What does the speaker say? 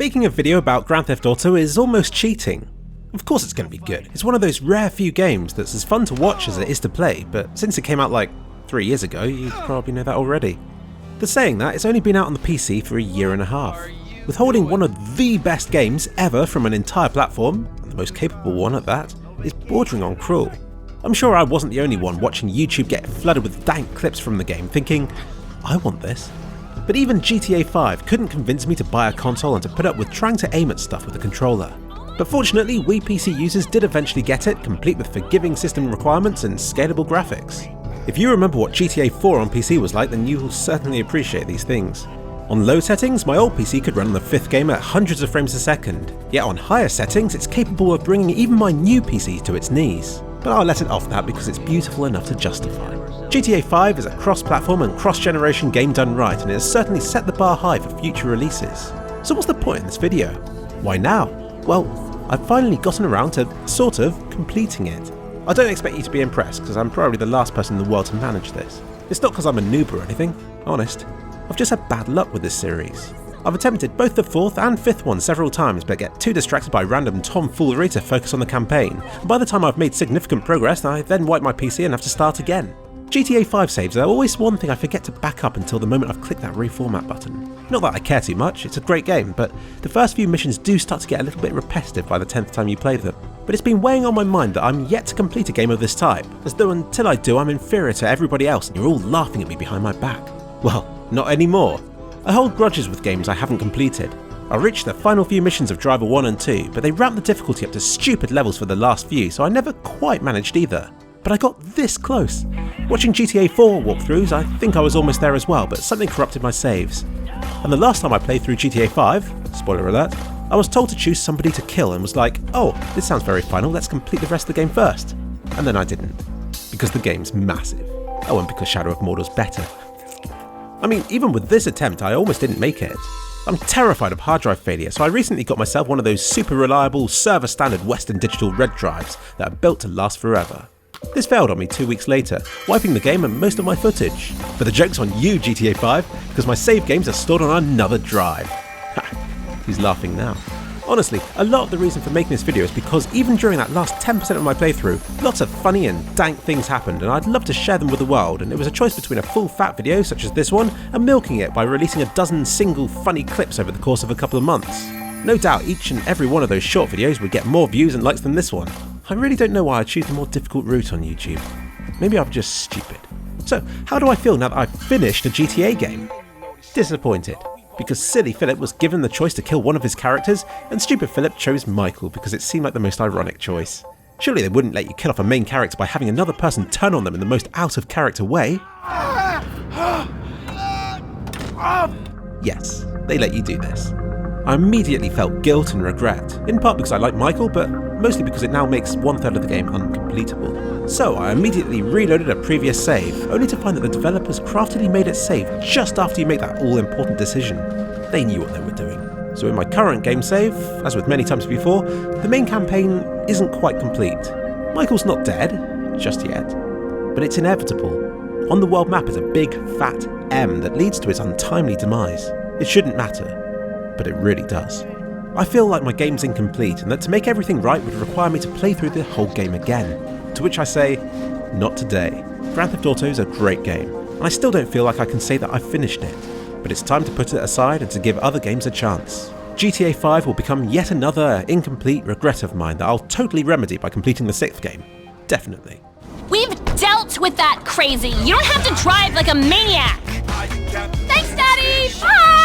Making a video about Grand Theft Auto is almost cheating. Of course it's going to be good. It's one of those rare few games that's as fun to watch as it is to play, but since it came out like 3 years ago, you probably know that already. But saying that, it's only been out on the PC for a year and a half. Withholding one of the best games ever from an entire platform, and the most capable one at that, is bordering on cruel. I'm sure I wasn't the only one watching YouTube get flooded with dank clips from the game thinking, I want this. But even GTA 5 couldn't convince me to buy a console and to put up with trying to aim at stuff with a controller. But fortunately, we PC users did eventually get it, complete with forgiving system requirements and scalable graphics. If you remember what GTA 4 on PC was like, then you will certainly appreciate these things. On low settings, my old PC could run the 5th game at hundreds of frames a second, yet on higher settings it's capable of bringing even my new PC to its knees. But I'll let it off that because it's beautiful enough to justify. GTA 5 is a cross-platform and cross-generation game done right, and it has certainly set the bar high for future releases. So what's the point in this video? Why now? Well, I've finally gotten around to sort of completing it. I don't expect you to be impressed because I'm probably the last person in the world to manage this. It's not because I'm a noob or anything, honest. I've just had bad luck with this series. I've attempted both the 4th and 5th one several times but get too distracted by random tomfoolery to focus on the campaign. And by the time I've made significant progress, I then wipe my PC and have to start again. GTA 5 saves are always one thing I forget to back up until the moment I've clicked that reformat button. Not that I care too much, it's a great game, but the first few missions do start to get a little bit repetitive by the 10th time you play them. But it's been weighing on my mind that I'm yet to complete a game of this type, as though until I do I'm inferior to everybody else and you're all laughing at me behind my back. Well, not anymore. I hold grudges with games I haven't completed. I reached the final few missions of Driver 1 and 2, but they ramped the difficulty up to stupid levels for the last few, so I never quite managed either. But I got this close. Watching GTA 4 walkthroughs, I think I was almost there as well, but something corrupted my saves. And the last time I played through GTA 5, spoiler alert, I was told to choose somebody to kill and was like, oh, this sounds very final, let's complete the rest of the game first. And then I didn't. Because the game's massive. Oh, and because Shadow of Mordor's better. I mean, even with this attempt, I almost didn't make it. I'm terrified of hard drive failure, so I recently got myself one of those super reliable, server standard Western Digital red drives that are built to last forever. This failed on me 2 weeks later, wiping the game and most of my footage. But the joke's on you, GTA 5, because my save games are stored on another drive. Ha, who's laughing now? Honestly, a lot of the reason for making this video is because even during that last 10% of my playthrough, lots of funny and dank things happened and I'd love to share them with the world, and it was a choice between a full fat video such as this one and milking it by releasing a dozen single funny clips over the course of a couple of months. No doubt each and every one of those short videos would get more views and likes than this one. I really don't know why I choose the more difficult route on YouTube. Maybe I'm just stupid. So, how do I feel now that I've finished a GTA game? Disappointed. Because silly Philip was given the choice to kill one of his characters, and stupid Philip chose Michael because it seemed like the most ironic choice. Surely they wouldn't let you kill off a main character by having another person turn on them in the most out-of-character way. Yes, they let you do this. I immediately felt guilt and regret, in part because I like Michael, but mostly because it now makes 1/3 of the game uncompletable. So I immediately reloaded a previous save, only to find that the developers craftily made it save just after you make that all-important decision. They knew what they were doing. So in my current game save, as with many times before, the main campaign isn't quite complete. Michael's not dead, just yet, but it's inevitable. On the world map is a big, fat M that leads to his untimely demise. It shouldn't matter, but it really does. I feel like my game's incomplete and that to make everything right would require me to play through the whole game again. To which I say, not today. Grand Theft Auto is a great game, and I still don't feel like I can say that I've finished it. But it's time to put it aside and to give other games a chance. GTA 5 will become yet another incomplete regret of mine that I'll totally remedy by completing the 6th game. Definitely. We've dealt with that crazy. You don't have to drive like a maniac. Thanks, Daddy. Bye.